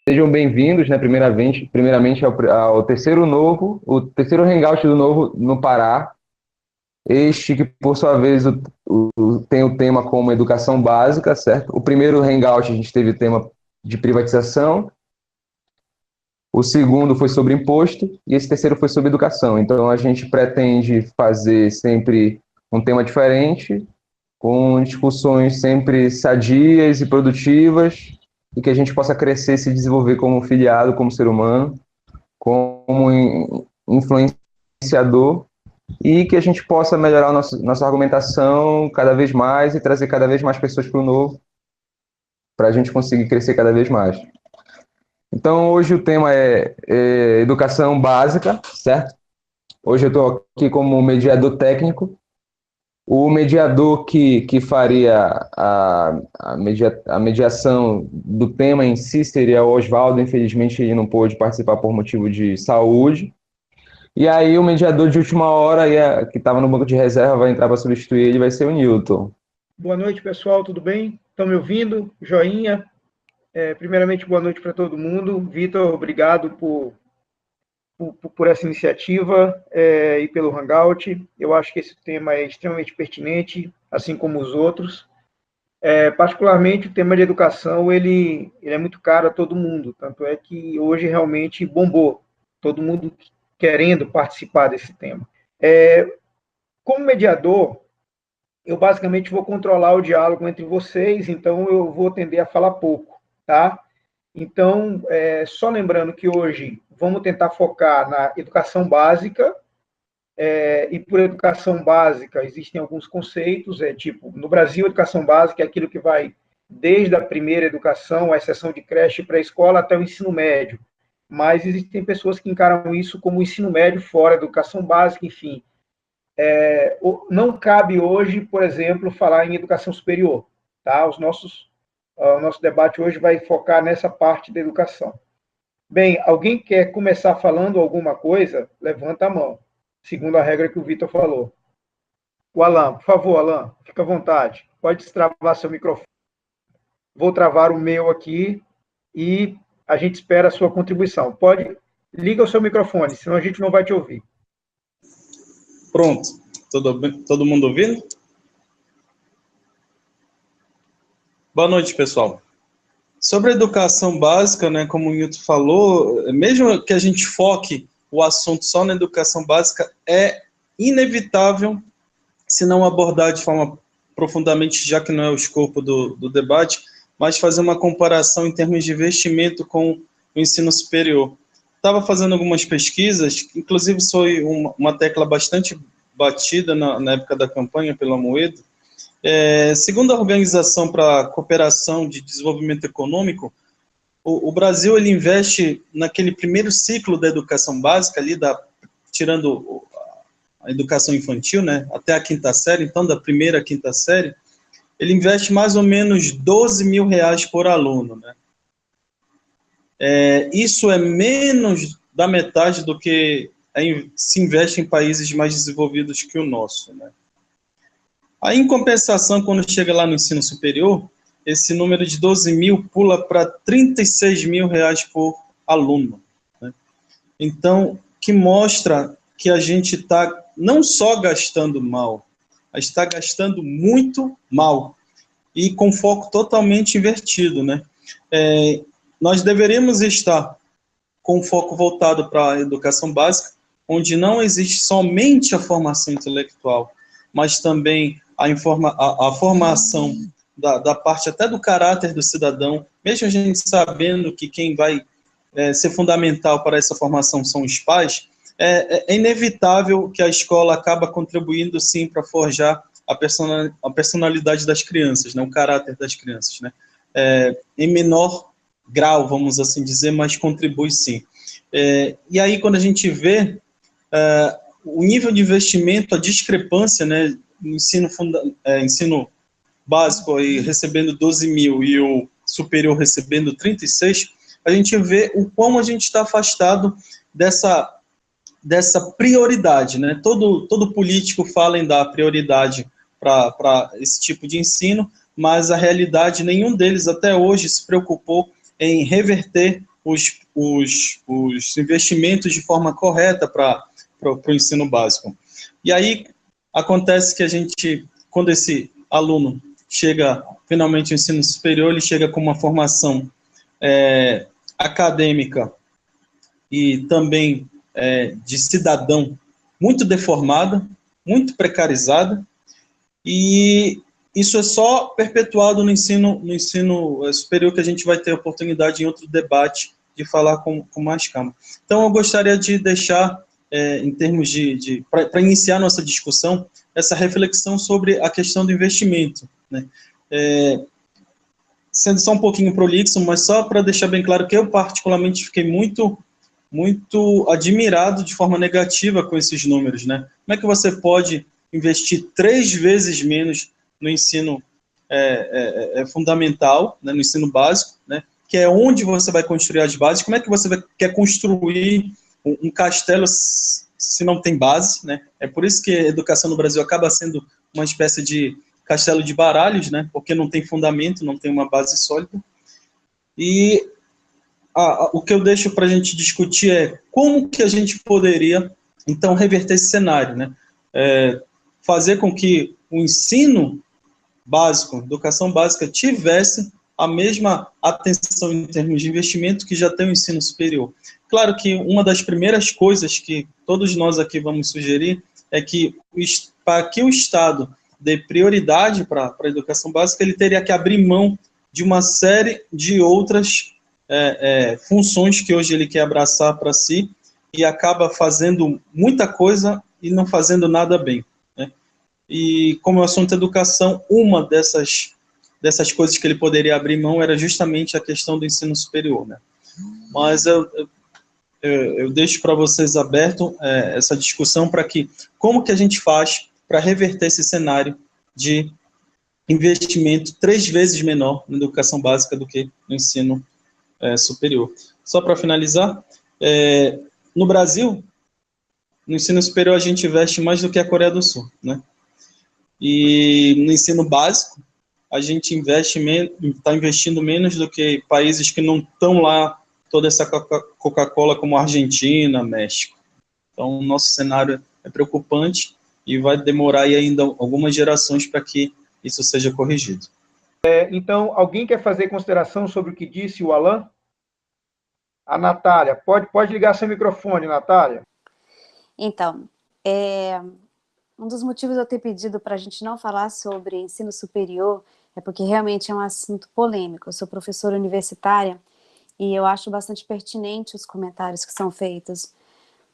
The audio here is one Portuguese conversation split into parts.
Sejam bem-vindos, né, primeiramente ao terceiro Hangout do Novo no Pará. Este que, por sua vez, tem o tema como educação básica, certo? O primeiro Hangout a gente teve o tema de privatização, o segundo foi sobre imposto e esse terceiro foi sobre educação. Então, a gente pretende fazer sempre um tema diferente, com discussões sempre sadias e produtivas, e que a gente possa crescer e se desenvolver como filiado, como ser humano, como influenciador, e que a gente possa melhorar nossa argumentação cada vez mais e trazer cada vez mais pessoas para o novo, para a gente conseguir crescer cada vez mais. Então, hoje o tema é educação básica, certo? Hoje eu estou aqui como mediador técnico. O mediador que faria a mediação do tema em si seria o Oswaldo. Infelizmente, ele não pôde participar por motivo de saúde. E aí, o mediador de última hora, que estava no banco de reserva, vai entrar para substituir ele, vai ser o Newton. Boa noite, pessoal, tudo bem? Estão me ouvindo? Joinha. Primeiramente, boa noite para todo mundo. Vitor, obrigado por essa iniciativa e pelo Hangout. Eu acho que esse tema é extremamente pertinente, assim como os outros. Particularmente, o tema de educação, ele é muito caro a todo mundo, tanto é que hoje realmente bombou, todo mundo querendo participar desse tema. Como mediador, eu basicamente vou controlar o diálogo entre vocês, então eu vou tender a falar pouco, tá? Então, só lembrando que hoje vamos tentar focar na educação básica, e por educação básica existem alguns conceitos, tipo, no Brasil, educação básica é aquilo que vai desde a primeira educação, a exceção de creche pré-escola, até o ensino médio, mas existem pessoas que encaram isso como ensino médio fora da educação básica, enfim. Não cabe hoje, por exemplo, falar em educação superior, tá? O nosso debate hoje vai focar nessa parte da educação. Bem, alguém quer começar falando alguma coisa? Levanta a mão, segundo a regra que o Vitor falou. O Alan, por favor, Alan, fica à vontade. Pode destravar seu microfone. Vou travar o meu aqui e a gente espera a sua contribuição. Liga o seu microfone, senão a gente não vai te ouvir. Pronto. Todo mundo ouvindo? Boa noite, pessoal. Sobre a educação básica, né, como o Newton falou, mesmo que a gente foque o assunto só na educação básica, é inevitável, se não abordar de forma profundamente, já que não é o escopo do debate, mas fazer uma comparação em termos de investimento com o ensino superior. Estava fazendo algumas pesquisas, inclusive foi uma tecla bastante batida na época da campanha pela Amoedo. Segundo a Organização para a Cooperação de Desenvolvimento Econômico, o Brasil ele investe naquele primeiro ciclo da educação básica, ali tirando a educação infantil, né, até a quinta série, então da primeira à quinta série, ele investe mais ou menos R$12 mil por aluno, né? Isso é menos da metade do que se investe em países mais desenvolvidos que o nosso, né? Aí, em compensação, quando chega lá no ensino superior, esse número de 12 mil pula para 36 mil reais por aluno, né? Então, que mostra que a gente está não só gastando mal, a gente está gastando muito mal e com foco totalmente invertido, né? Nós deveríamos estar com foco voltado para a educação básica, onde não existe somente a formação intelectual, mas também a formação da parte até do caráter do cidadão, mesmo a gente sabendo que quem vai ser fundamental para essa formação são os pais, é inevitável que a escola acaba contribuindo, sim, para forjar a personalidade das crianças, né, o caráter das crianças, né? Em menor grau, vamos assim dizer, mas contribui sim. E aí, quando a gente vê o nível de investimento, a discrepância, né, no ensino básico aí, recebendo 12 mil e o superior recebendo 36, a gente vê o quão a gente está afastado dessa prioridade, né? Todo político fala em dar prioridade para esse tipo de ensino, mas a realidade, nenhum deles até hoje se preocupou em reverter os investimentos de forma correta para o ensino básico. E aí acontece que quando esse aluno chega finalmente ao ensino superior, ele chega com uma formação acadêmica e também de cidadão muito deformada, muito precarizada, e isso é só perpetuado no ensino superior, que a gente vai ter oportunidade em outro debate de falar com mais calma. Então, eu gostaria de deixar, em termos para iniciar nossa discussão, essa reflexão sobre a questão do investimento, né? Sendo só um pouquinho prolixo, mas só para deixar bem claro que eu particularmente fiquei muito admirado de forma negativa com esses números, né? Como é que você pode investir 3 vezes menos no ensino fundamental, né, no ensino básico, né, que é onde você vai construir as bases? Como é que você quer construir um castelo se não tem base, né? É por isso que a educação no Brasil acaba sendo uma espécie de castelo de baralhos, né? Porque não tem fundamento, não tem uma base sólida. E o que eu deixo para a gente discutir é como que a gente poderia, então, reverter esse cenário, né? Fazer com que o ensino básico, educação básica, tivesse a mesma atenção em termos de investimento que já tem o ensino superior. Claro que uma das primeiras coisas que todos nós aqui vamos sugerir é que, para que o Estado dê prioridade para a educação básica, ele teria que abrir mão de uma série de outras funções que hoje ele quer abraçar para si e acaba fazendo muita coisa e não fazendo nada bem, né? E como o assunto educação, uma dessas coisas que ele poderia abrir mão era justamente a questão do ensino superior, né? Mas eu deixo para vocês aberto essa discussão para como que a gente faz para reverter esse cenário de investimento 3 vezes menor na educação básica do que no ensino superior. Só para finalizar, no Brasil, no ensino superior a gente investe mais do que a Coreia do Sul, né? E no ensino básico, a gente está investindo menos do que países que não estão lá, toda essa Coca-Cola, como Argentina, México. Então, o nosso cenário é preocupante e vai demorar aí ainda algumas gerações para que isso seja corrigido. Então, alguém quer fazer consideração sobre o que disse o Alan? A Natália. Pode ligar seu microfone, Natália. Então, um dos motivos de eu ter pedido para a gente não falar sobre ensino superior é porque realmente é um assunto polêmico. Eu sou professora universitária e eu acho bastante pertinente os comentários que são feitos,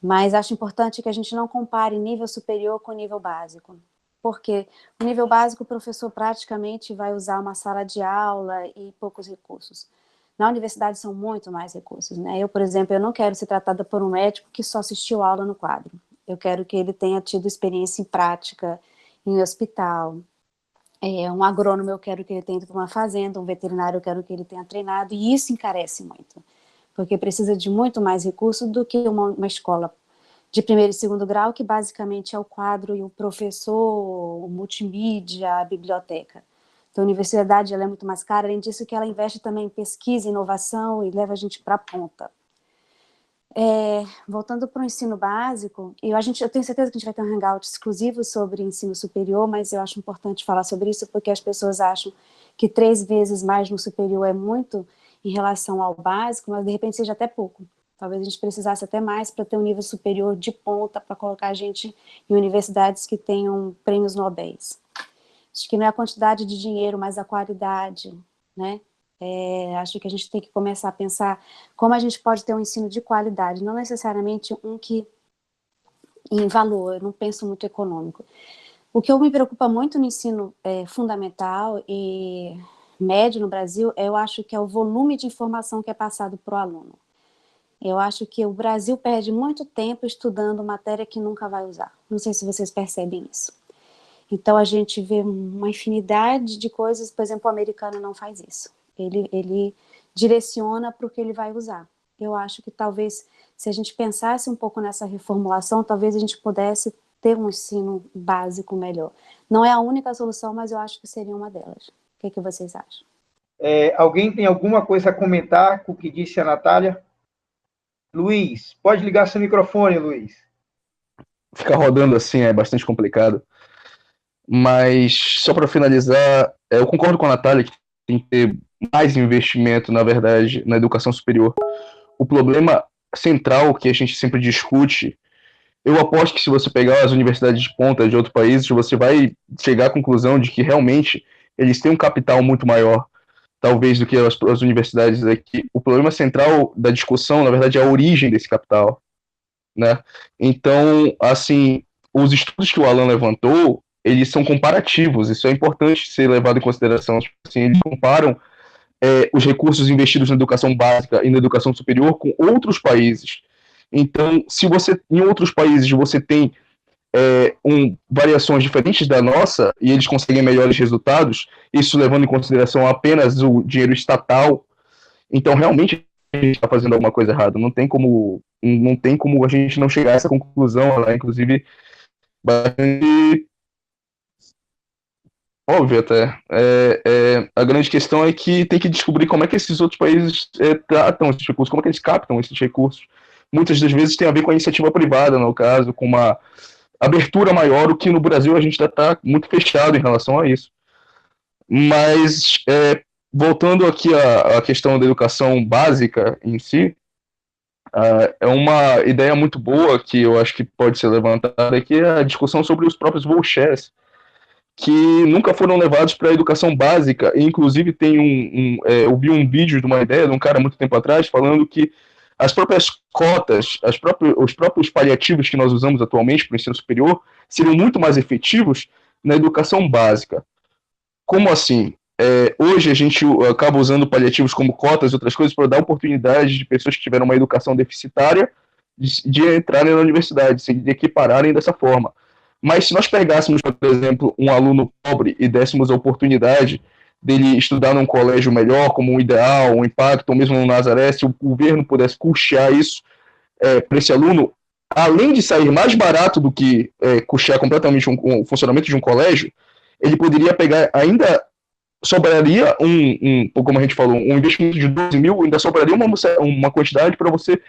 mas acho importante que a gente não compare nível superior com nível básico, porque no nível básico o professor praticamente vai usar uma sala de aula e poucos recursos. Na universidade são muito mais recursos, né? Eu, por exemplo, eu não quero ser tratada por um médico que só assistiu aula no quadro. Eu quero que ele tenha tido experiência em prática, em hospital. Um agrônomo eu quero que ele tenha ido para uma fazenda, um veterinário eu quero que ele tenha treinado, e isso encarece muito, porque precisa de muito mais recurso do que uma escola de 1º e 2º grau, que basicamente é o quadro e o professor, o multimídia, a biblioteca. Então, a universidade ela é muito mais cara, além disso que ela investe também em pesquisa, inovação e leva a gente para a ponta. Voltando para o ensino básico, eu tenho certeza que a gente vai ter um hangout exclusivo sobre ensino superior, mas eu acho importante falar sobre isso porque as pessoas acham que 3 vezes mais no superior é muito em relação ao básico, mas de repente seja até pouco. Talvez a gente precisasse até mais para ter um nível superior de ponta, para colocar a gente em universidades que tenham prêmios Nobel. Acho que não é a quantidade de dinheiro, mas a qualidade, né? Acho que a gente tem que começar a pensar como a gente pode ter um ensino de qualidade, não necessariamente um que em valor, eu não penso muito econômico. O que me preocupa muito no ensino fundamental e médio no Brasil, eu acho que é o volume de informação que é passado para o aluno. Eu acho que o Brasil perde muito tempo estudando matéria que nunca vai usar. Não sei se vocês percebem isso. Então, a gente vê uma infinidade de coisas, por exemplo, o americano não faz isso. Ele direciona para o que ele vai usar. Eu acho que talvez, se a gente pensasse um pouco nessa reformulação, talvez a gente pudesse ter um ensino básico melhor. Não é a única solução, mas eu acho que seria uma delas. O que vocês acham? Alguém tem alguma coisa a comentar com o que disse a Natália? Luiz, pode ligar seu microfone, Luiz. Ficar rodando assim é bastante complicado. Mas, só para finalizar, eu concordo com a Natália que tem que ter mais investimento, na verdade, na educação superior. O problema central que a gente sempre discute, eu aposto que se você pegar as universidades de ponta de outros países, você vai chegar à conclusão de que realmente eles têm um capital muito maior, talvez, do que as universidades aqui. O problema central da discussão, na verdade, é a origem desse capital, né? Então, assim, os estudos que o Alan levantou, eles são comparativos, isso é importante ser levado em consideração. Tipo assim, eles comparam os recursos investidos na educação básica e na educação superior com outros países. Então, se você, em outros países, você tem variações diferentes da nossa e eles conseguem melhores resultados, isso levando em consideração apenas o dinheiro estatal, então realmente a gente está fazendo alguma coisa errada. Não tem como a gente não chegar a essa conclusão. Ela é, inclusive, bastante óbvio até. A grande questão é que tem que descobrir como é que esses outros países tratam esses recursos, como é que eles captam esses recursos. Muitas das vezes tem a ver com a iniciativa privada, no caso, com uma abertura maior, o que no Brasil a gente ainda está muito fechado em relação a isso. Mas, voltando aqui à questão da educação básica em si, é uma ideia muito boa que eu acho que pode ser levantada aqui, é a discussão sobre os próprios vouchers, que nunca foram levados para a educação básica. E, inclusive, tem eu vi um vídeo de uma ideia de um cara muito tempo atrás falando que as próprias cotas, os próprios paliativos que nós usamos atualmente para o ensino superior seriam muito mais efetivos na educação básica. Como assim? Hoje a gente acaba usando paliativos como cotas e outras coisas para dar oportunidade de pessoas que tiveram uma educação deficitária de entrarem na universidade, se equipararem dessa forma. Mas se nós pegássemos, por exemplo, um aluno pobre e dessemos a oportunidade dele estudar num colégio melhor, como um Ideal, um Impacto, ou mesmo no Nazaré, se o governo pudesse custear isso para esse aluno, além de sair mais barato do que custear completamente o funcionamento de um colégio, ele poderia pegar, ainda sobraria como a gente falou, um investimento de 12 mil, ainda sobraria uma quantidade para você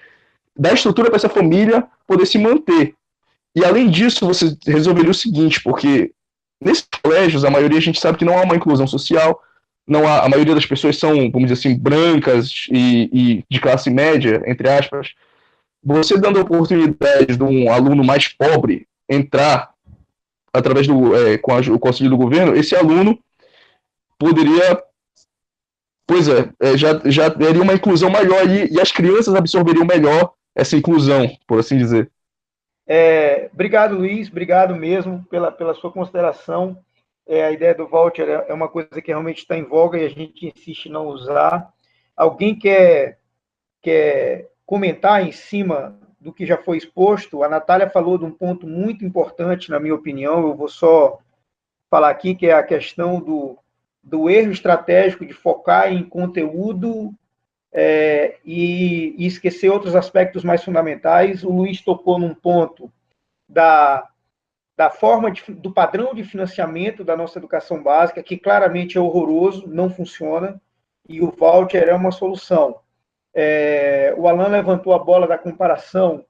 dar estrutura para essa família poder se manter. E além disso, você resolveria o seguinte, porque nesses colégios, a maioria a gente sabe que não há uma inclusão social, a maioria das pessoas são, vamos dizer assim, brancas e de classe média, entre aspas. Você dando a oportunidade de um aluno mais pobre entrar através com o auxílio do governo, esse aluno poderia, já teria uma inclusão maior e as crianças absorveriam melhor essa inclusão, por assim dizer. Obrigado, Luiz, obrigado mesmo pela sua consideração. A ideia do voucher é uma coisa que realmente está em voga e a gente insiste em não usar. Alguém quer comentar em cima do que já foi exposto? A Natália falou de um ponto muito importante, na minha opinião, eu vou só falar aqui, que é a questão do erro estratégico de focar em conteúdo e esquecer outros aspectos mais fundamentais. O Luiz tocou num ponto da forma do padrão de financiamento da nossa educação básica, que claramente é horroroso, não funciona, e o voucher é uma solução. O Alan levantou a bola da comparação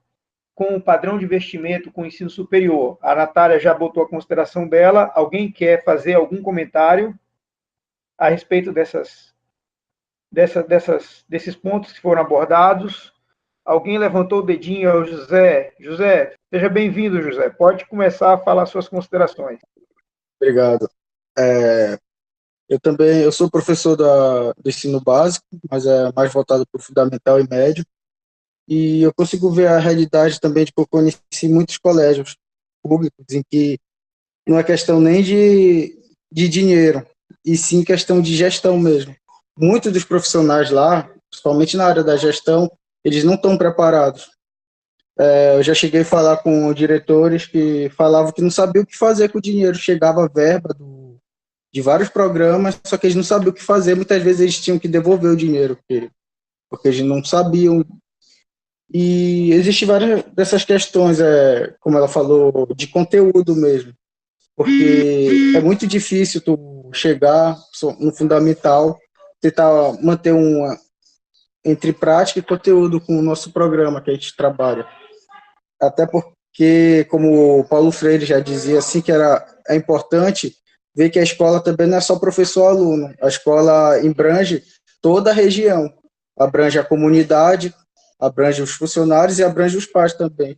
com o padrão de investimento com o ensino superior. A Natália já botou a consideração dela. Alguém quer fazer algum comentário a respeito desses pontos que foram abordados? Alguém levantou o dedinho, é o José. José, seja bem-vindo, José. Pode começar a falar suas considerações. Obrigado. Eu sou professor do ensino básico, mas é mais voltado para o fundamental e médio, e eu consigo ver a realidade também, porque eu conheci muitos colégios públicos em que não é questão nem de dinheiro, e sim questão de gestão mesmo. Muitos dos profissionais lá, principalmente na área da gestão, eles não estão preparados. Eu já cheguei a falar com diretores que falavam que não sabiam o que fazer com o dinheiro. Chegava verba de vários programas, só que eles não sabiam o que fazer. Muitas vezes eles tinham que devolver o dinheiro, porque eles não sabiam. E existem várias dessas questões, como ela falou, de conteúdo mesmo. Porque é muito difícil tu chegar no fundamental tentar manter uma entre prática e conteúdo com o nosso programa que a gente trabalha. Até porque, como o Paulo Freire já dizia, assim, que é importante ver que a escola também não é só professor-aluno. A escola abrange toda a região, abrange a comunidade, abrange os funcionários e abrange os pais também.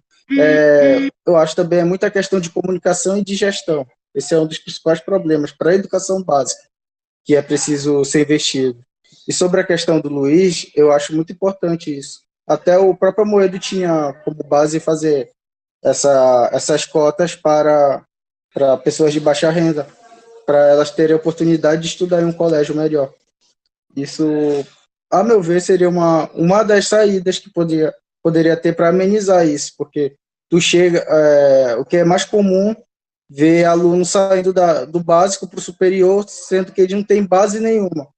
Eu acho também é muita questão de comunicação e de gestão. Esse é um dos principais problemas para a educação básica, que é preciso ser investido. E sobre a questão do Luiz, eu acho muito importante isso. Até o próprio Amoedo tinha como base fazer essas cotas para pessoas de baixa renda, para elas terem a oportunidade de estudar em um colégio melhor. Isso, a meu ver, seria uma das saídas que poderia ter para amenizar isso, porque o que é mais comum, ver aluno saindo do básico para o superior, sendo que ele não tem base nenhuma.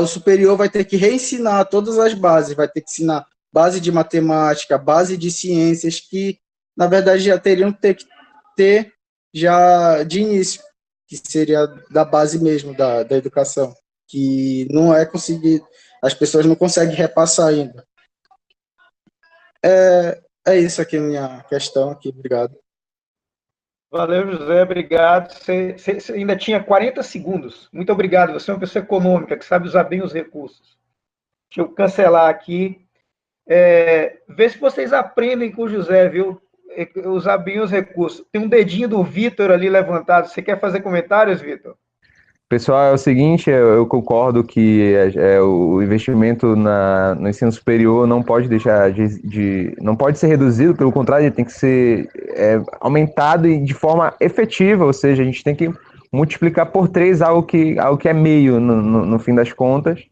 O superior vai ter que reensinar todas as bases, vai ter que ensinar base de matemática, base de ciências, que, na verdade, já teriam que ter já de início, que seria da base mesmo da educação, que não é conseguido, as pessoas não conseguem repassar ainda. É isso aqui a minha questão aqui, obrigado. Valeu, José, obrigado. Você ainda tinha 40 segundos. Muito obrigado, você é uma pessoa econômica, que sabe usar bem os recursos. Deixa eu cancelar aqui. Vê se vocês aprendem com o José, viu? Usar bem os recursos. Tem um dedinho do Vitor ali levantado. Você quer fazer comentários, Vitor? Pessoal, é o seguinte, eu concordo que o investimento no ensino superior não pode deixar não pode ser reduzido, pelo contrário, ele tem que ser aumentado e de forma efetiva, ou seja, a gente tem que multiplicar por 3 algo que é meio no fim das contas.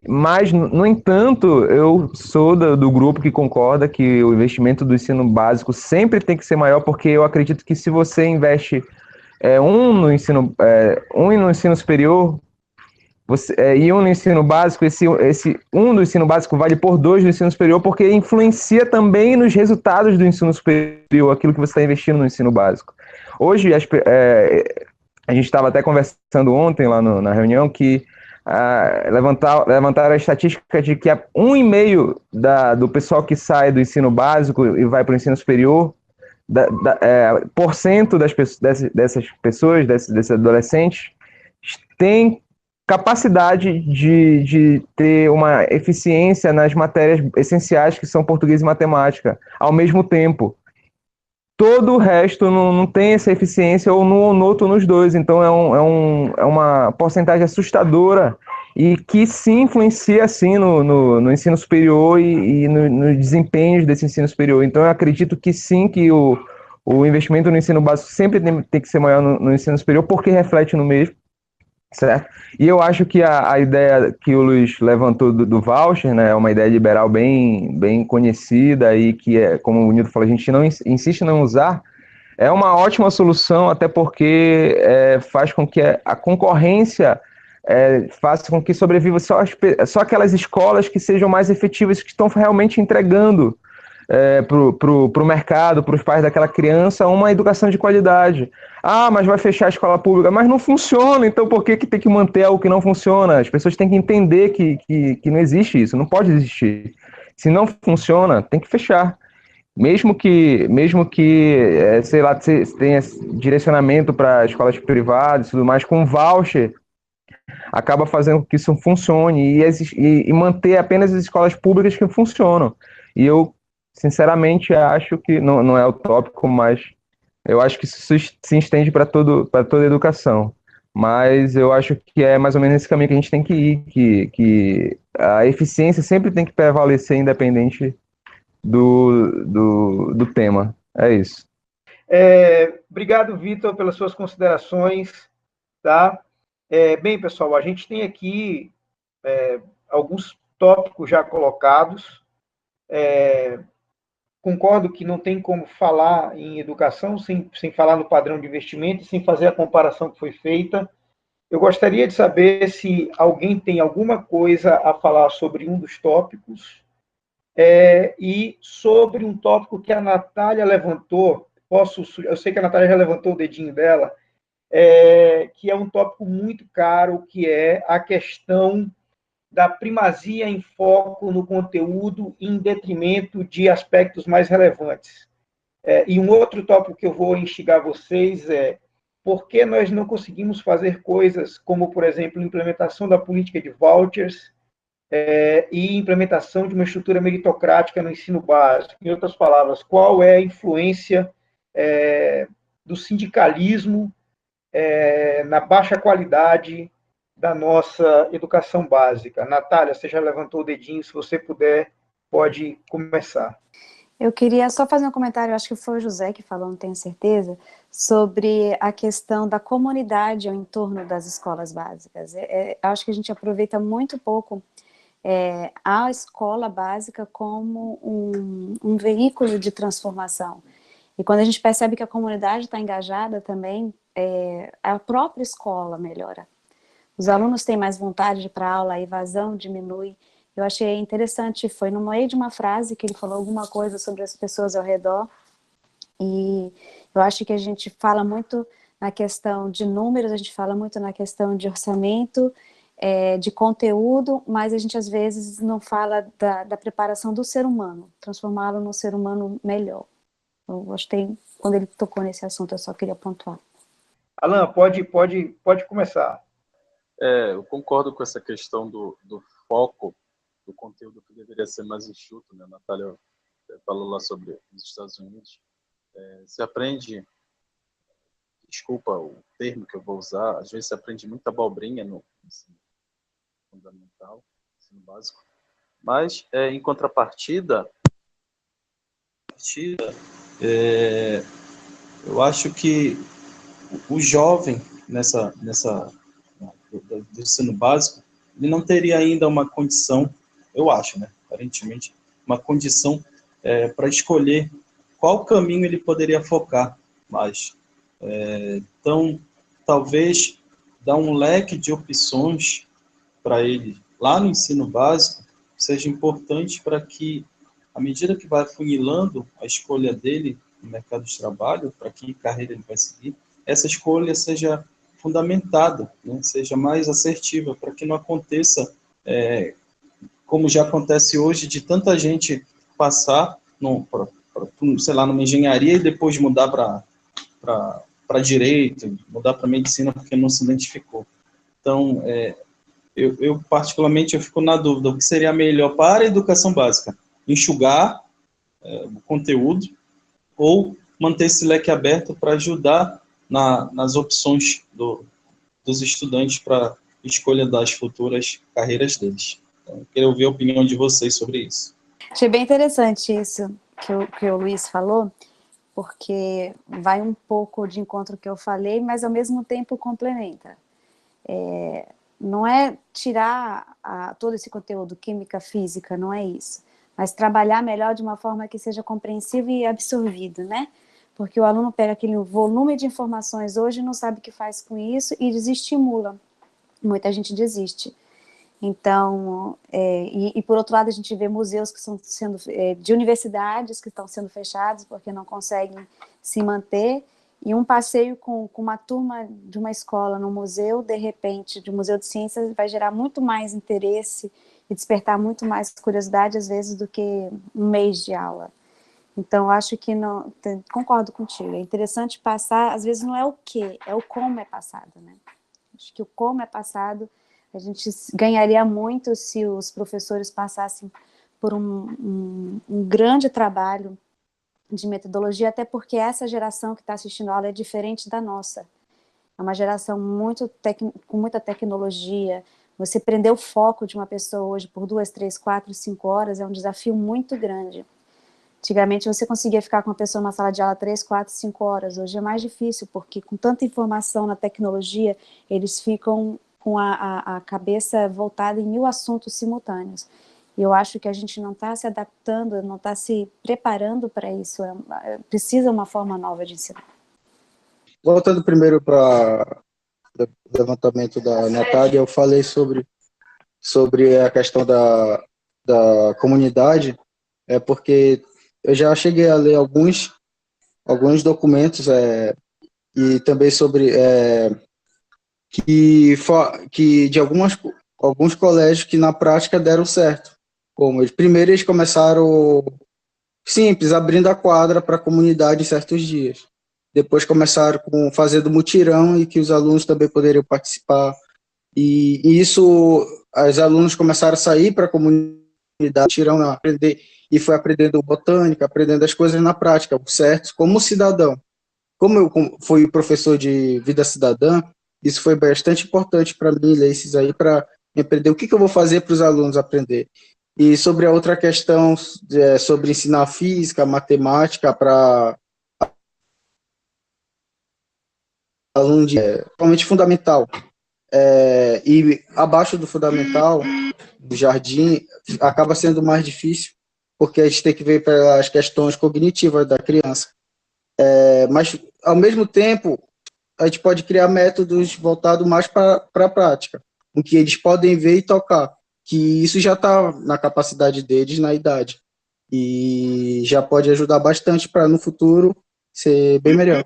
Mas, no entanto, eu sou do grupo que concorda que o investimento do ensino básico sempre tem que ser maior, porque eu acredito que se você investe um no ensino superior e um no ensino básico, esse um do ensino básico vale por 2 do ensino superior, porque influencia também nos resultados do ensino superior, aquilo que você está investindo no ensino básico. Hoje, a gente estava até conversando ontem lá na reunião que levantaram a estatística de que 1,5% do pessoal que sai do ensino básico e vai para o ensino superior, porcento dessas pessoas, desses adolescentes, tem capacidade de ter uma eficiência nas matérias essenciais que são português e matemática, ao mesmo tempo. Todo o resto não tem essa eficiência, ou no ou no outro, nos dois. Então é uma porcentagem assustadora e que sim influencia assim no ensino superior e no desempenho desse ensino superior. Então eu acredito que sim, que o investimento no ensino básico sempre tem que ser maior no ensino superior, porque reflete no mesmo, certo? E eu acho que a ideia que o Luiz levantou do voucher, né, é uma ideia liberal bem conhecida e que, como o Nilton falou, a gente não insiste em não usar, é uma ótima solução, até porque faz com que a concorrência faça com que sobreviva só aquelas escolas que sejam mais efetivas, que estão realmente entregando para o mercado, para os pais daquela criança, uma educação de qualidade. Mas vai fechar a escola pública, mas não funciona, então por que tem que manter algo que não funciona? As pessoas têm que entender que não existe isso, não pode existir. Se não funciona, tem que fechar. Mesmo que sei lá, tenha direcionamento para escolas privadas e tudo mais, com voucher, acaba fazendo com que isso funcione e manter apenas as escolas públicas que funcionam. E eu, sinceramente, acho que não é utópico, mas eu acho que isso se estende para toda a educação. Mas eu acho que é mais ou menos esse caminho que a gente tem que ir, que a eficiência sempre tem que prevalecer, independente do tema. É isso. Obrigado, Vitor, pelas suas considerações. Tá? Bem, pessoal, a gente tem aqui alguns tópicos já colocados. Concordo que não tem como falar em educação sem falar no padrão de investimento, sem fazer a comparação que foi feita. Eu gostaria de saber se alguém tem alguma coisa a falar sobre um dos tópicos e sobre um tópico que a Natália levantou. Eu sei que a Natália já levantou o dedinho dela, que é um tópico muito caro, que é a questão da primazia em foco no conteúdo em detrimento de aspectos mais relevantes. E um outro tópico que eu vou instigar vocês é por que nós não conseguimos fazer coisas como, por exemplo, implementação da política de vouchers e implementação de uma estrutura meritocrática no ensino básico. Em outras palavras, qual é a influência do sindicalismo na baixa qualidade da nossa educação básica? Natália, você já levantou o dedinho, se você puder, pode começar. Eu queria só fazer um comentário, acho que foi o José que falou, não tenho certeza, sobre a questão da comunidade ao entorno das escolas básicas. Acho que a gente aproveita muito pouco a escola básica como um veículo de transformação. E quando a gente percebe que a comunidade está engajada também, a própria escola melhora. Os alunos têm mais vontade de ir para a aula, a evasão diminui. Eu achei interessante, foi no meio de uma frase que ele falou alguma coisa sobre as pessoas ao redor, e eu acho que a gente fala muito na questão de números, a gente fala muito na questão de orçamento, de conteúdo, mas a gente às vezes não fala da preparação do ser humano, transformá-lo num ser humano melhor. Eu gostei quando ele tocou nesse assunto, eu só queria pontuar. Alan, pode começar. Eu concordo com essa questão do foco do conteúdo que deveria ser mais enxuto, né? A Natália falou lá sobre os Estados Unidos. Se aprende, desculpa o termo que eu vou usar, às vezes se aprende muita abobrinha no ensino fundamental, ensino básico, mas em contrapartida, eu acho que o jovem do ensino básico, ele não teria ainda uma condição, eu acho, né, aparentemente, uma condição para escolher qual caminho ele poderia focar mais. Então, talvez dar um leque de opções para ele lá no ensino básico seja importante para que, à medida que vai afunilando a escolha dele no mercado de trabalho, para que carreira ele vai seguir, essa escolha seja fundamentada, né, seja mais assertiva, para que não aconteça, como já acontece hoje, de tanta gente passar, sei lá, numa engenharia e depois mudar para direito, mudar para medicina porque não se identificou. Então, eu particularmente eu fico na dúvida, o que seria melhor para a educação básica? Enxugar o conteúdo ou manter esse leque aberto para ajudar nas opções dos estudantes para escolha das futuras carreiras deles. Então, queria ouvir a opinião de vocês sobre isso. Achei bem interessante isso que o Luiz falou, porque vai um pouco de encontro que eu falei, mas ao mesmo tempo complementa. Não é tirar todo esse conteúdo, química, física, não é isso, mas trabalhar melhor de uma forma que seja compreensível e absorvido, né? Porque o aluno pega aquele volume de informações hoje e não sabe o que faz com isso e desestimula. Muita gente desiste. Então, e por outro lado a gente vê museus que estão sendo, de universidades que estão sendo fechados porque não conseguem se manter, e um passeio com uma turma de uma escola no museu, de repente, de um museu de ciências, vai gerar muito mais interesse e despertar muito mais curiosidade, às vezes, do que um mês de aula. Então, acho que não, concordo contigo, é interessante passar, às vezes não é o que, é o como é passado, né? Acho que o como é passado, a gente ganharia muito se os professores passassem por um grande trabalho de metodologia, até porque essa geração que está assistindo a aula é diferente da nossa. É uma geração com muita tecnologia. Você prender o foco de uma pessoa hoje por 2, 3, 4, 5 horas é um desafio muito grande. Antigamente você conseguia ficar com uma pessoa numa sala de aula 3, 4, 5 horas. Hoje é mais difícil, porque com tanta informação na tecnologia, eles ficam com a cabeça voltada em 1000 assuntos simultâneos. E eu acho que a gente não está se adaptando, não está se preparando para isso. Precisa uma forma nova de ensinar. Voltando primeiro para o levantamento da Natália, eu falei sobre a questão da comunidade, porque eu já cheguei a ler alguns documentos e também sobre que de alguns colégios que na prática deram certo. Como primeiro eles começaram simples, abrindo a quadra para a comunidade em certos dias. Depois começaram fazendo mutirão e que os alunos também poderiam participar. E isso, os alunos começaram a sair para a comunidade, mutirão, aprender, e foi aprendendo botânica, aprendendo as coisas na prática, certo? Como cidadão. Como eu fui professor de vida cidadã, isso foi bastante importante para mim, ler esses aí, para aprender o que eu vou fazer para os alunos aprender. E sobre a outra questão, sobre ensinar física, matemática para alunos, totalmente fundamental. E abaixo do fundamental, do jardim, acaba sendo mais difícil, porque a gente tem que ver pelas questões cognitivas da criança. Mas, ao mesmo tempo, a gente pode criar métodos voltados mais para a prática, com que eles podem ver e tocar, que isso já está na capacidade deles, na idade, e já pode ajudar bastante para, no futuro, ser bem melhor.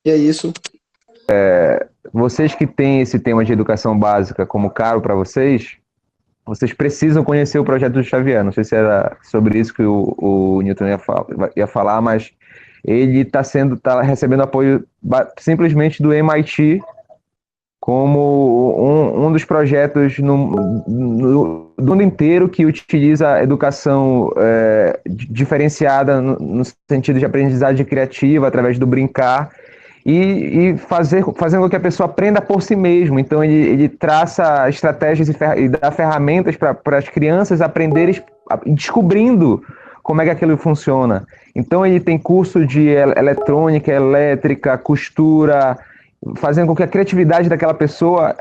E é isso. Vocês que têm esse tema de educação básica como caro para vocês, vocês precisam conhecer o projeto do Xavier. Não sei se era sobre isso que o Newton ia falar, mas ele está recebendo apoio simplesmente do MIT como um dos projetos no mundo inteiro que utiliza a educação diferenciada no sentido de aprendizagem criativa através do brincar e fazendo com que a pessoa aprenda por si mesmo. Então ele traça estratégias e dá ferramentas para as crianças aprenderem descobrindo como é que aquilo funciona. Então ele tem curso de eletrônica, elétrica, costura, fazendo com que a criatividade daquela pessoa,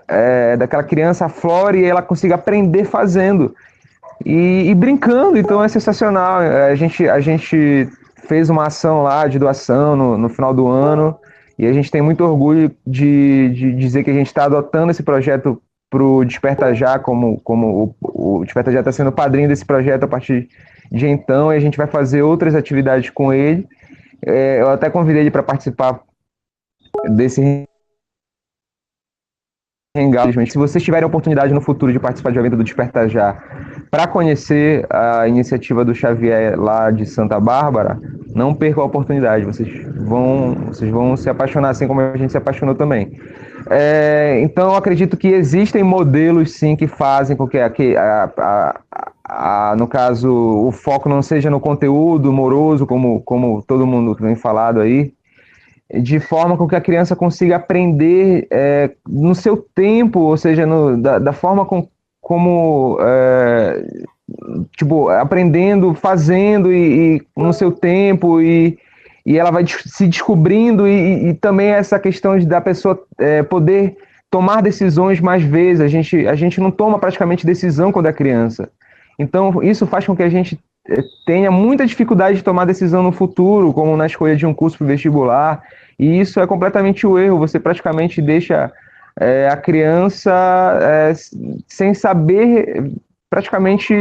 daquela criança aflore e ela consiga aprender fazendo e brincando. Então é sensacional. A gente fez uma ação lá de doação no final do ano e a gente tem muito orgulho de dizer que a gente está adotando esse projeto para o Desperta Já, como o Desperta Já está sendo padrinho desse projeto a partir de então, e a gente vai fazer outras atividades com ele. Eu até convidei ele para participar desse Hangout. Se vocês tiverem a oportunidade no futuro de participar de um evento do Desperta Já, para conhecer a iniciativa do Xavier lá de Santa Bárbara, não percam a oportunidade. Vocês vão se apaixonar assim como a gente se apaixonou também. Então, eu acredito que existem modelos, sim, que fazem com que no caso, o foco não seja no conteúdo moroso, como todo mundo tem falado aí, de forma com que a criança consiga aprender no seu tempo, ou seja, da forma como tipo, aprendendo, fazendo e no seu tempo, e ela vai se descobrindo, e também essa questão da pessoa poder tomar decisões mais vezes. A gente não toma praticamente decisão quando é criança. Então, isso faz com que a gente tenha muita dificuldade de tomar decisão no futuro, como na escolha de um curso para o vestibular, e isso é completamente o erro. Você praticamente deixa a criança sem saber praticamente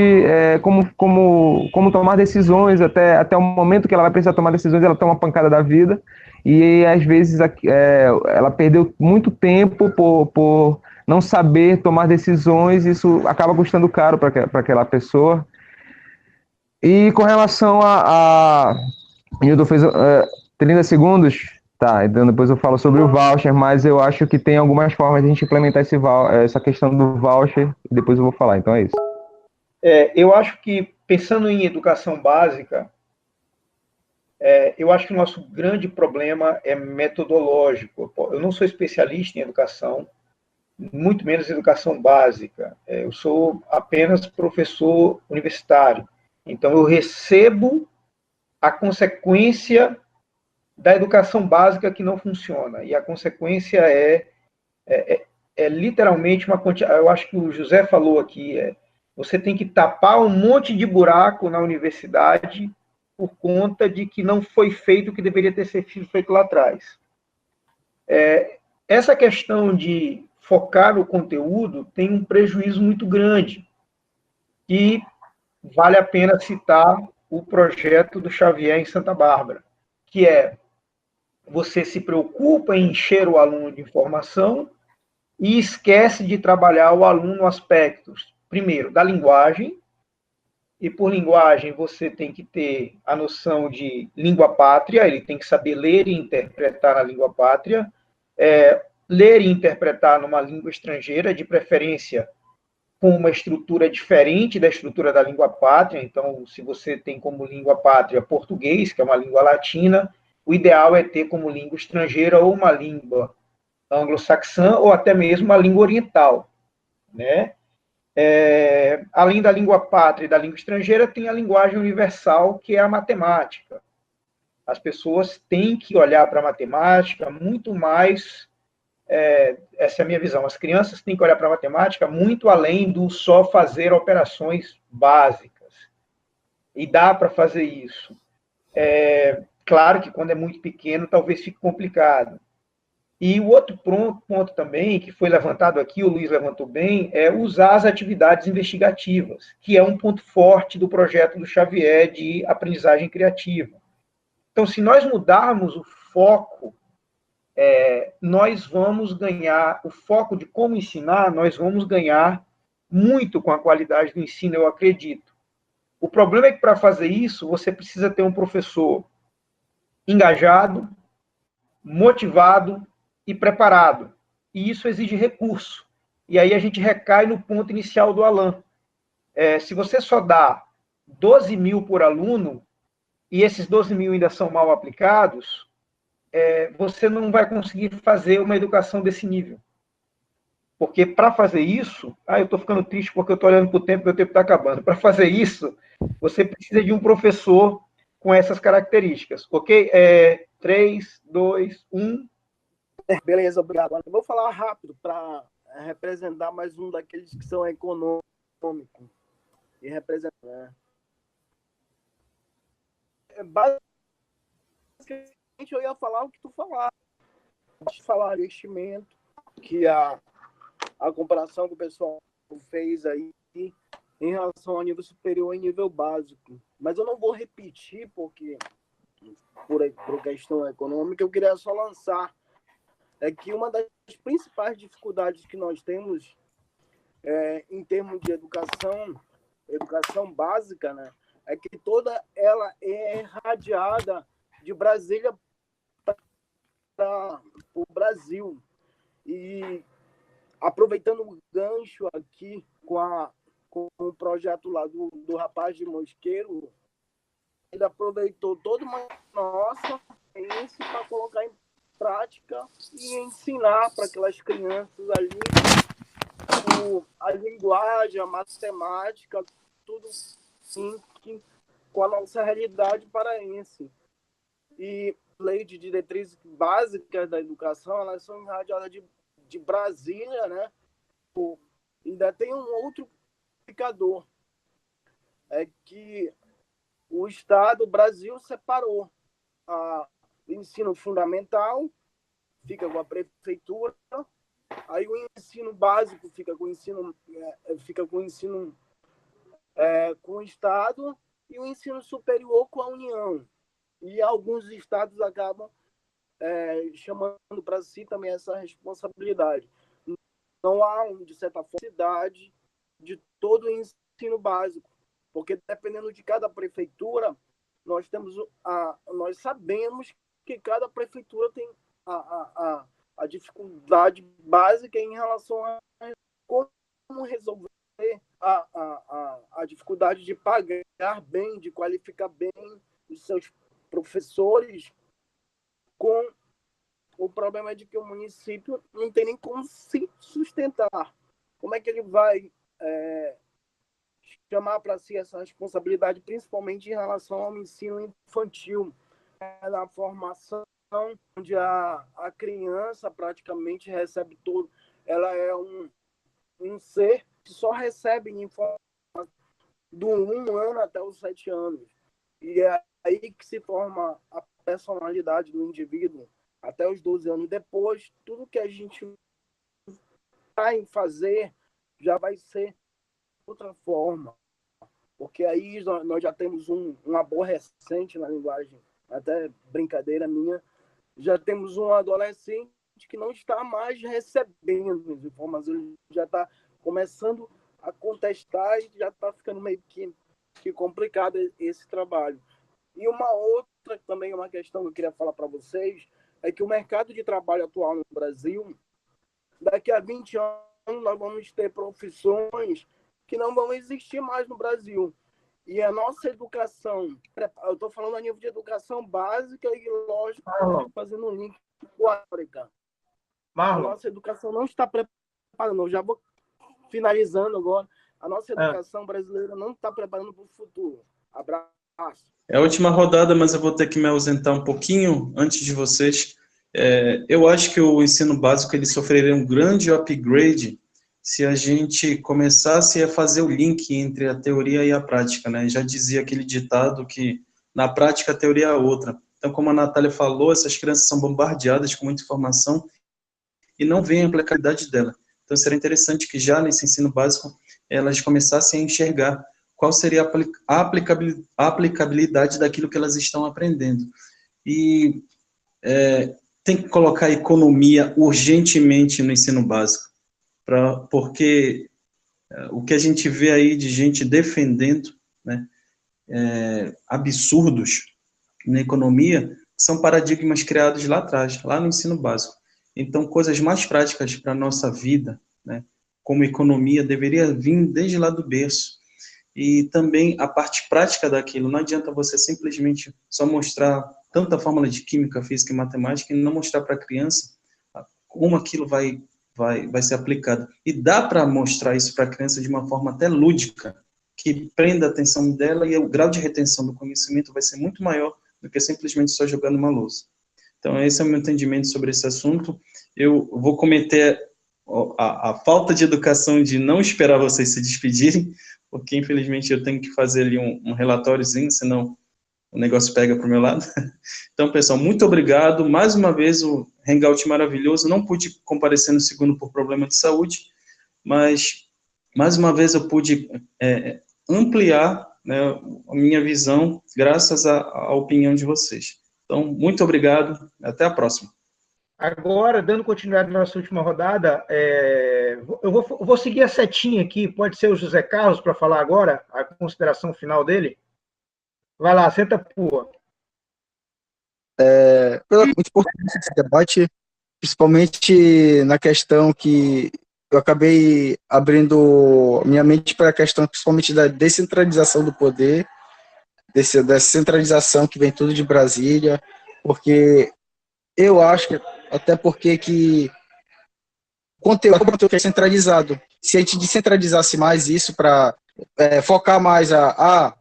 como tomar decisões, até o momento que ela vai precisar tomar decisões, ela toma uma pancada da vida, e às vezes ela perdeu muito tempo por não saber tomar decisões, e isso acaba custando caro para aquela pessoa. E com relação o Nilton fez 30 segundos, tá, então depois eu falo sobre o voucher, mas eu acho que tem algumas formas de a gente implementar essa questão do voucher, e depois eu vou falar, então é isso. Eu acho que, pensando em educação básica, eu acho que o nosso grande problema é metodológico. Eu não sou especialista em educação, muito menos educação básica. Eu sou apenas professor universitário. Então, eu recebo a consequência da educação básica que não funciona. E a consequência é literalmente uma quantidade. Eu acho que o José falou aqui, você tem que tapar um monte de buraco na universidade por conta de que não foi feito o que deveria ter sido feito lá atrás. Essa questão de focar no conteúdo tem um prejuízo muito grande. E vale a pena citar o projeto do Xavier em Santa Bárbara, que é você se preocupa em encher o aluno de informação e esquece de trabalhar o aluno aspectos, primeiro, da linguagem, e por linguagem você tem que ter a noção de língua pátria, ele tem que saber ler e interpretar na língua pátria, ler e interpretar numa língua estrangeira, de preferência com uma estrutura diferente da estrutura da língua pátria. Então, se você tem como língua pátria português, que é uma língua latina, o ideal é ter como língua estrangeira ou uma língua anglo-saxã ou até mesmo uma língua oriental, né? Além da língua pátria e da língua estrangeira, tem a linguagem universal, que é a matemática. As pessoas têm que olhar para a matemática muito mais, essa é a minha visão, as crianças têm que olhar para a matemática muito além do só fazer operações básicas. E dá para fazer isso. Claro que quando é muito pequeno, talvez fique complicado. E o outro ponto também, que foi levantado aqui, o Luiz levantou bem, é usar as atividades investigativas, que é um ponto forte do projeto do Xavier de aprendizagem criativa. Então, se nós mudarmos o foco, nós vamos ganhar, o foco de como ensinar, nós vamos ganhar muito com a qualidade do ensino, eu acredito. O problema é que, para fazer isso, você precisa ter um professor engajado, motivado e preparado. E isso exige recurso. E aí a gente recai no ponto inicial do Alan. Se você só dá 12 mil por aluno, e esses 12 mil ainda são mal aplicados, você não vai conseguir fazer uma educação desse nível. Porque para fazer isso, eu estou ficando triste porque eu estou olhando para o tempo e o tempo está acabando. Para fazer isso, você precisa de um professor com essas características, ok? 3, 2, 1... Beleza, obrigado. Eu vou falar rápido para representar mais um daqueles que são econômicos e representar. Basicamente, eu ia falar o que tu falaste. Falar investimento, que a comparação que o pessoal fez aí em relação ao nível superior e nível básico. Mas eu não vou repetir, porque por questão econômica, eu queria só lançar que uma das principais dificuldades que nós temos em termos de educação básica, né, é que toda ela é irradiada de Brasília para o Brasil. E aproveitando o gancho aqui com o projeto lá do rapaz de Mosqueiro, ele aproveitou toda uma nossa experiência para colocar em prática e ensinar para aquelas crianças ali a linguagem, a matemática, tudo sim, com a nossa realidade paraense. E lei de diretrizes básicas da educação, elas são irradiadas de Brasília, né? Ainda tem um outro indicador, é que o Estado, o Brasil, separou o ensino fundamental, fica com a prefeitura, aí o ensino básico fica com o ensino com o Estado, e o ensino superior com a União. E alguns estados acabam chamando para si também essa responsabilidade. Não há, de certa forma, necessidade de todo o ensino básico, porque dependendo de cada prefeitura, nós sabemos que cada prefeitura tem a dificuldade básica em relação a como resolver a dificuldade de pagar bem, de qualificar bem os seus professores, com o problema de que o município não tem nem como se sustentar. Como é que ele vai chamar para si essa responsabilidade, principalmente em relação ao ensino infantil, na formação, onde a criança praticamente recebe todo, ela é um ser que só recebe informação do 1 ano até os 7 anos. E é aí que se forma a personalidade do indivíduo até os 12 anos. Depois, tudo que a gente vai fazer já vai ser de outra forma. Porque aí nós já temos um aborrecente na linguagem, até brincadeira minha, já temos um adolescente que não está mais recebendo as informações, ele já está começando a contestar e já está ficando meio que complicado esse trabalho. E uma outra, também uma questão que eu queria falar para vocês, é que o mercado de trabalho atual no Brasil, daqui a 20 anos, nós vamos ter profissões que não vão existir mais no Brasil. E a nossa educação, eu estou falando a nível de educação básica e, lógico, fazendo um link com a África. A nossa educação não está preparando, eu já vou finalizando agora, a nossa educação brasileira não está preparando para o futuro. Abraço. É a última rodada, mas eu vou ter que me ausentar um pouquinho antes de vocês. Eu acho que o ensino básico ele sofreria um grande upgrade se a gente começasse a fazer o link entre a teoria e a prática, né? Já dizia aquele ditado que na prática a teoria é outra. Então, como a Natália falou, essas crianças são bombardeadas com muita informação e não veem a aplicabilidade dela. Então, seria interessante que já nesse ensino básico elas começassem a enxergar qual seria a aplicabilidade daquilo que elas estão aprendendo. E tem que colocar a economia urgentemente no ensino básico, porque o que a gente vê aí de gente defendendo, né, absurdos na economia, são paradigmas criados lá atrás, lá no ensino básico. Então, coisas mais práticas para a nossa vida, né, como economia, deveria vir desde lá do berço. E também a parte prática daquilo. Não adianta você simplesmente só mostrar tanta fórmula de química, física e matemática e não mostrar para a criança como aquilo vai ser aplicado. E dá para mostrar isso para a criança de uma forma até lúdica, que prenda a atenção dela e o grau de retenção do conhecimento vai ser muito maior do que simplesmente só jogar numa lousa. Então, esse é o meu entendimento sobre esse assunto. Eu vou cometer a falta de educação de não esperar vocês se despedirem, porque, infelizmente, eu tenho que fazer ali um relatóriozinho, senão o negócio pega para o meu lado. Então, pessoal, muito obrigado. Mais uma vez, o Hangout maravilhoso. Não pude comparecer no segundo por problema de saúde, mas, mais uma vez, eu pude ampliar, né, a minha visão graças à opinião de vocês. Então, muito obrigado. Até a próxima. Agora, dando continuidade na nossa última rodada, eu vou seguir a setinha aqui, pode ser o José Carlos para falar agora, a consideração final dele. Vai lá, senta pua. Muito importante esse debate, principalmente na questão que eu acabei abrindo minha mente para a questão principalmente da descentralização do poder, dessa centralização que vem tudo de Brasília, porque eu acho que até porque que o conteúdo é centralizado. Se a gente descentralizasse mais isso para focar mais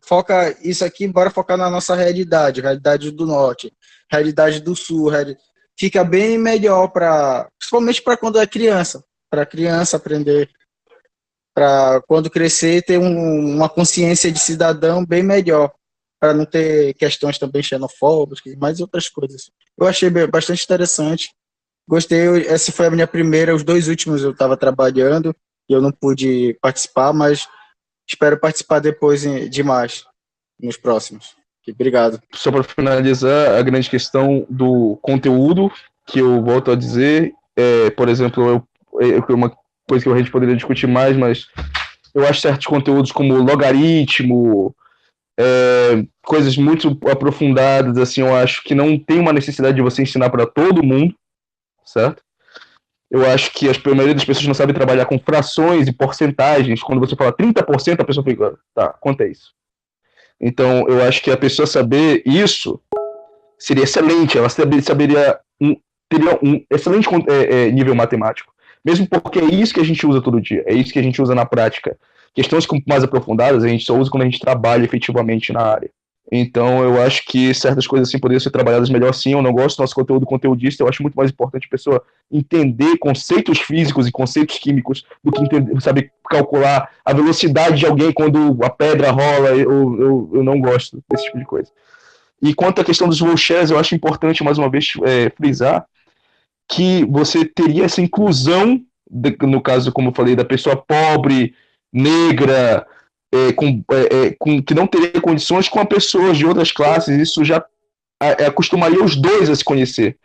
foca isso aqui, bora focar na nossa realidade do norte, realidade do sul, fica bem melhor principalmente para quando é criança, para criança aprender, para quando crescer ter uma consciência de cidadão bem melhor, para não ter questões também xenofóbicas e mais outras coisas. Eu achei bastante interessante. Gostei, essa foi a minha primeira, os 2 últimos eu estava trabalhando e eu não pude participar, mas espero participar depois de mais, nos próximos. Obrigado. Só para finalizar, a grande questão do conteúdo, que eu volto a dizer, por exemplo, uma coisa que a gente poderia discutir mais, mas eu acho certos conteúdos como logaritmo, coisas muito aprofundadas, assim, eu acho que não tem uma necessidade de você ensinar para todo mundo, certo? Eu acho que a maioria das pessoas não sabe trabalhar com frações e porcentagens. Quando você fala 30%, a pessoa fica, tá, quanto é isso? Então, eu acho que a pessoa saber isso seria excelente. Ela teria um excelente nível matemático. Mesmo porque é isso que a gente usa todo dia. É isso que a gente usa na prática. Questões mais aprofundadas a gente só usa quando a gente trabalha efetivamente na área. Então, eu acho que certas coisas assim poderiam ser trabalhadas melhor sim. Eu não gosto do nosso conteúdo conteudista. Eu acho muito mais importante a pessoa entender conceitos físicos e conceitos químicos do que saber calcular a velocidade de alguém quando a pedra rola. Eu não gosto desse tipo de coisa. E quanto à questão dos vouchers, eu acho importante, mais uma vez, frisar que você teria essa inclusão, no caso, como eu falei, da pessoa pobre, negra, que não teria condições com a pessoas de outras classes. Isso já acostumaria os dois a se conhecer.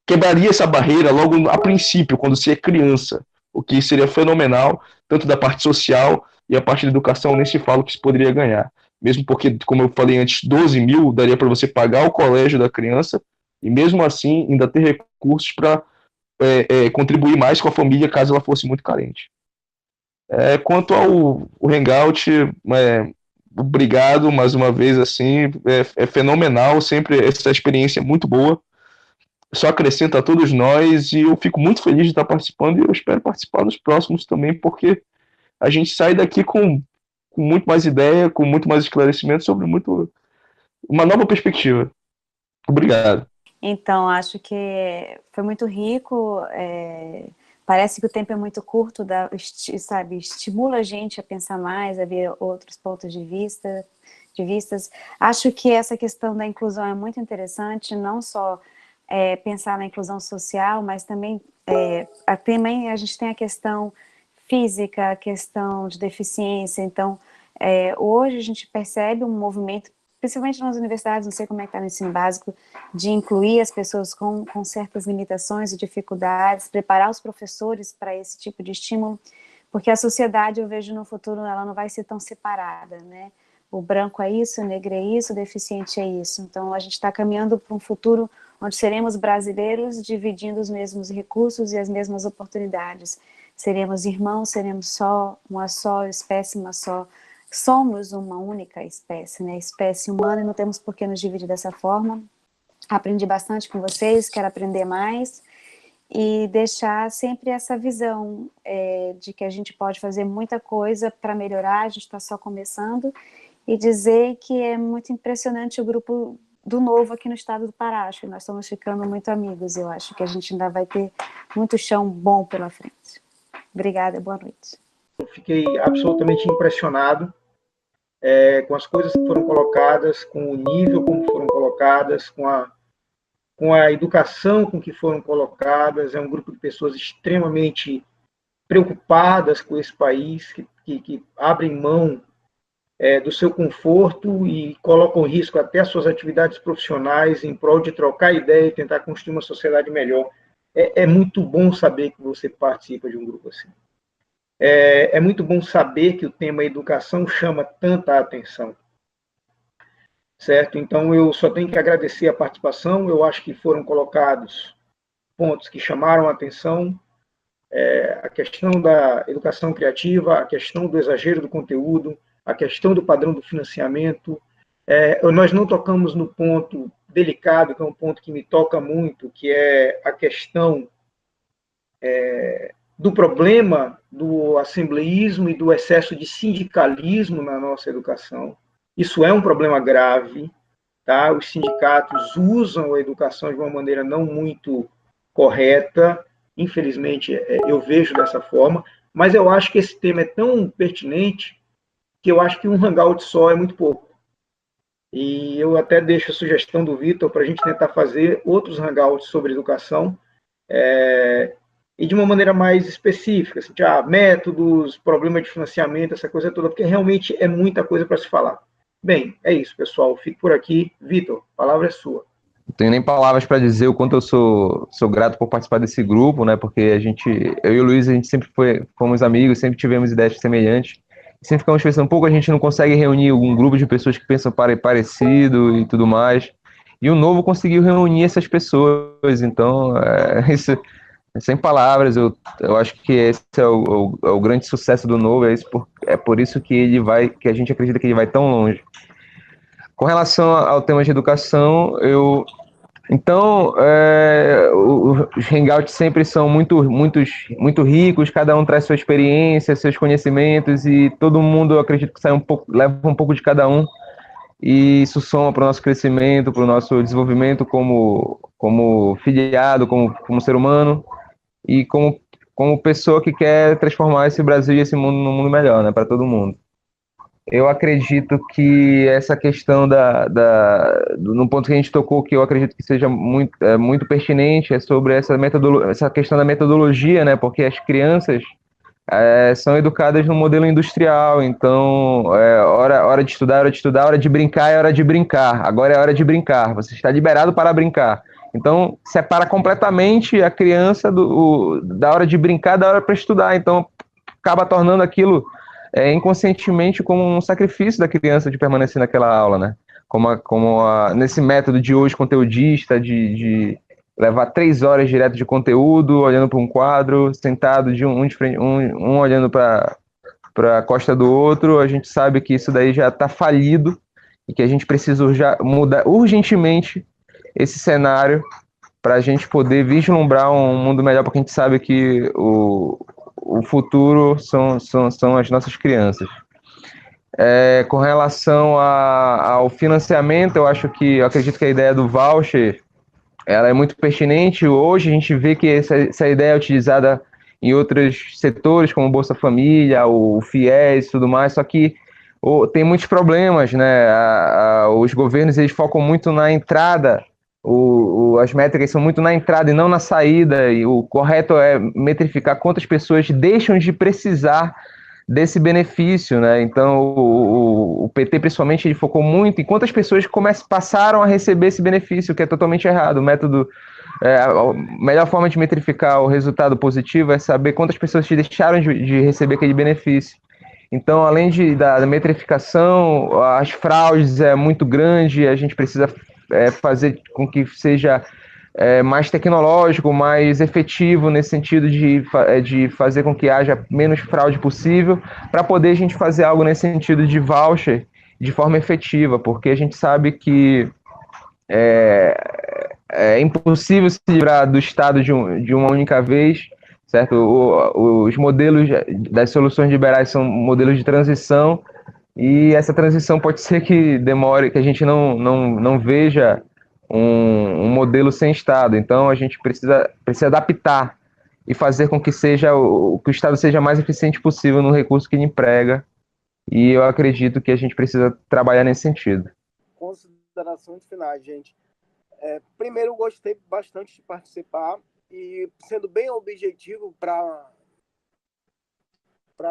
quebraria essa barreira logo a princípio, quando se é criança, o que seria fenomenal, tanto da parte social e a parte da educação, nem se fala o que se poderia ganhar. Mesmo porque, como eu falei antes, 12 mil daria para você pagar o colégio da criança e mesmo assim ainda ter recursos para contribuir mais com a família caso ela fosse muito carente. Quanto ao o Hangout, obrigado mais uma vez, assim, é fenomenal, sempre essa experiência é muito boa, só acrescenta a todos nós e eu fico muito feliz de estar participando e eu espero participar nos próximos também, porque a gente sai daqui com muito mais ideia, com muito mais esclarecimento sobre uma nova perspectiva. Obrigado. Então, acho que foi muito rico, parece que o tempo é muito curto, sabe, estimula a gente a pensar mais, a ver outros pontos de vistas. Acho que essa questão da inclusão é muito interessante, não só pensar na inclusão social, mas também a gente tem a questão física, a questão de deficiência. Então, hoje a gente percebe um movimento, principalmente nas universidades, não sei como é que está no ensino básico, de incluir as pessoas com certas limitações e dificuldades, preparar os professores para esse tipo de estímulo, porque a sociedade, eu vejo no futuro, ela não vai ser tão separada, né? O branco é isso, o negro é isso, o deficiente é isso. Então, a gente está caminhando para um futuro onde seremos brasileiros dividindo os mesmos recursos e as mesmas oportunidades. Seremos irmãos, seremos uma só espécie, somos uma única espécie, né? Espécie humana, e não temos por que nos dividir dessa forma. Aprendi bastante com vocês, quero aprender mais e deixar sempre essa visão de que a gente pode fazer muita coisa para melhorar, a gente está só começando, e dizer que é muito impressionante o grupo do Novo aqui no estado do Pará. Acho que nós estamos ficando muito amigos, eu acho que a gente ainda vai ter muito chão bom pela frente. Obrigada, boa noite. Eu fiquei absolutamente impressionado com as coisas que foram colocadas, com o nível como foram colocadas, com a educação com que foram colocadas. É um grupo de pessoas extremamente preocupadas com esse país, que abrem mão do seu conforto e colocam em risco até as suas atividades profissionais em prol de trocar ideia e tentar construir uma sociedade melhor. É muito bom saber que você participa de um grupo assim. É muito bom saber que o tema educação chama tanta atenção. Certo? Então, eu só tenho que agradecer a participação. Eu acho que foram colocados pontos que chamaram a atenção. A questão da educação criativa, a questão do exagero do conteúdo, a questão do padrão do financiamento. Nós não tocamos no ponto delicado, que é um ponto que me toca muito, que é a questão do problema do assembleísmo e do excesso de sindicalismo na nossa educação. Isso é um problema grave, tá? Os sindicatos usam a educação de uma maneira não muito correta, infelizmente eu vejo dessa forma, mas eu acho que esse tema é tão pertinente que eu acho que um hangout só é muito pouco. E eu até deixo a sugestão do Vitor para a gente tentar fazer outros hangouts sobre educação, e de uma maneira mais específica, assim, métodos, problema de financiamento, essa coisa toda, porque realmente é muita coisa para se falar. Bem, é isso, pessoal. Fico por aqui. Vitor, a palavra é sua. Não tenho nem palavras para dizer o quanto eu sou grato por participar desse grupo, né? Porque eu e o Luiz, a gente sempre fomos amigos, sempre tivemos ideias semelhantes. Sempre ficamos pensando, pouco a gente não consegue reunir um grupo de pessoas que pensam parecido e tudo mais. E o Novo conseguiu reunir essas pessoas, então, isso, sem palavras, eu acho que esse é o grande sucesso do Novo, é por isso que a gente acredita que ele vai tão longe. Com relação ao tema de educação, os hangouts sempre são muito ricos, cada um traz sua experiência, seus conhecimentos, e todo mundo, eu acredito que leva um pouco de cada um, e isso soma para o nosso crescimento, para o nosso desenvolvimento como filiado, como ser humano, e como pessoa que quer transformar esse Brasil e esse mundo num mundo melhor, né, para todo mundo. Eu acredito que essa questão no ponto que a gente tocou, que eu acredito que seja muito pertinente, é sobre essa questão da metodologia, né? Porque as crianças são educadas no modelo industrial, então hora de estudar, hora de brincar, é hora de brincar. Agora é hora de brincar, você está liberado para brincar. Então, separa completamente a criança da hora de brincar, da hora para estudar. Então, acaba tornando aquilo inconscientemente como um sacrifício da criança de permanecer naquela aula, né? Nesse método de hoje conteudista, de levar 3 horas direto de conteúdo, olhando para um quadro, sentado um olhando para a costa do outro, a gente sabe que isso daí já está falido e que a gente precisa mudar urgentemente esse cenário para a gente poder vislumbrar um mundo melhor, porque a gente sabe que o futuro são as nossas crianças. Com relação ao financiamento, eu acredito que a ideia do voucher ela é muito pertinente. Hoje a gente vê que essa ideia é utilizada em outros setores, como Bolsa Família, o FIES e tudo mais, só que tem muitos problemas, né? Os governos eles focam muito na entrada, as métricas são muito na entrada e não na saída, e o correto é metrificar quantas pessoas deixam de precisar desse benefício, né? Então, o PT, principalmente, ele focou muito em quantas pessoas passaram a receber esse benefício, que é totalmente errado. O método, a melhor forma de metrificar o resultado positivo é saber quantas pessoas deixaram de receber aquele benefício. Então, além da metrificação, as fraudes é muito grande, a gente precisa fazer com que seja mais tecnológico, mais efetivo nesse sentido de fazer com que haja menos fraude possível, para poder a gente fazer algo nesse sentido de voucher de forma efetiva, porque a gente sabe que é impossível se livrar do Estado de uma única vez, certo? Os modelos das soluções liberais são modelos de transição, e essa transição pode ser que demore, que a gente não veja um modelo sem Estado. Então a gente precisa adaptar e fazer com que que o Estado seja mais eficiente possível no recurso que ele emprega, e eu acredito que a gente precisa trabalhar nesse sentido. Considerações finais, gente. Primeiro, eu gostei bastante de participar e, sendo bem objetivo para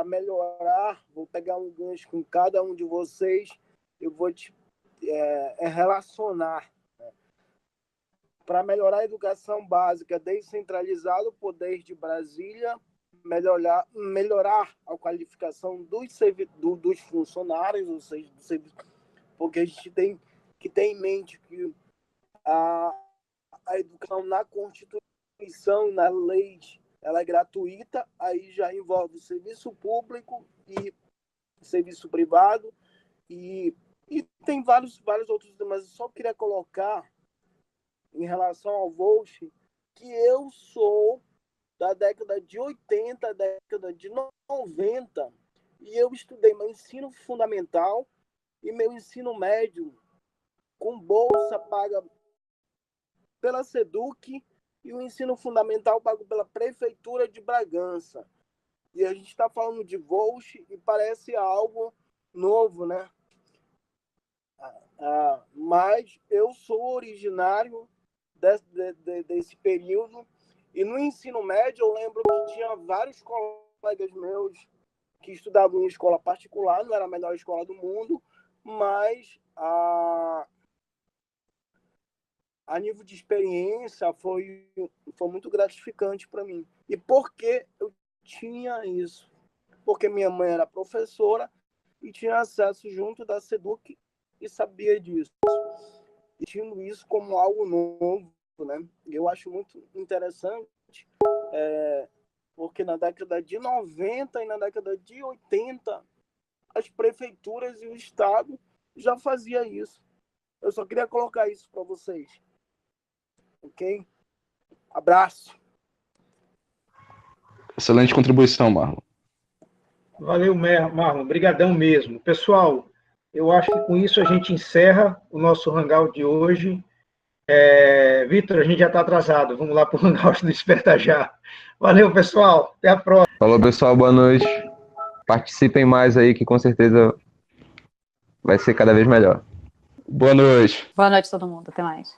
melhorar, vou pegar um gancho com cada um de vocês, eu vou relacionar. Para melhorar a educação básica descentralizada, o poder de Brasília, melhorar a qualificação dos funcionários, ou seja, do serviço, porque a gente tem que ter em mente que a educação na Constituição, nas leis, ela é gratuita, aí já envolve o serviço público e serviço privado, e tem vários outros, mas eu só queria colocar em relação ao voucher, que eu sou da década de 80, década de 90, e eu estudei meu ensino fundamental e meu ensino médio com bolsa paga pela SEDUC e o ensino fundamental pago pela Prefeitura de Bragança. E a gente está falando de voucher e parece algo novo, né? Mas eu sou originário desse período, e no ensino médio eu lembro que tinha vários colegas meus que estudavam em escola particular, não era a melhor escola do mundo, mas a nível de experiência foi muito gratificante para mim. E por que eu tinha isso? Porque minha mãe era professora e tinha acesso junto da SEDUC e sabia disso. E tinha isso como algo novo, né? Eu acho muito interessante, porque na década de 90 e na década de 80, as prefeituras e o Estado já faziam isso. Eu só queria colocar isso para vocês. Ok? Abraço. Excelente contribuição, Marlon. Valeu, Marlon. Obrigadão mesmo. Pessoal, eu acho que com isso a gente encerra o nosso Hangout de hoje. Vitor, a gente já está atrasado. Vamos lá para o Hangout do Desperta Já. Valeu, pessoal. Até a próxima. Falou, pessoal. Boa noite. Participem mais aí, que com certeza vai ser cada vez melhor. Boa noite. Boa noite, todo mundo. Até mais.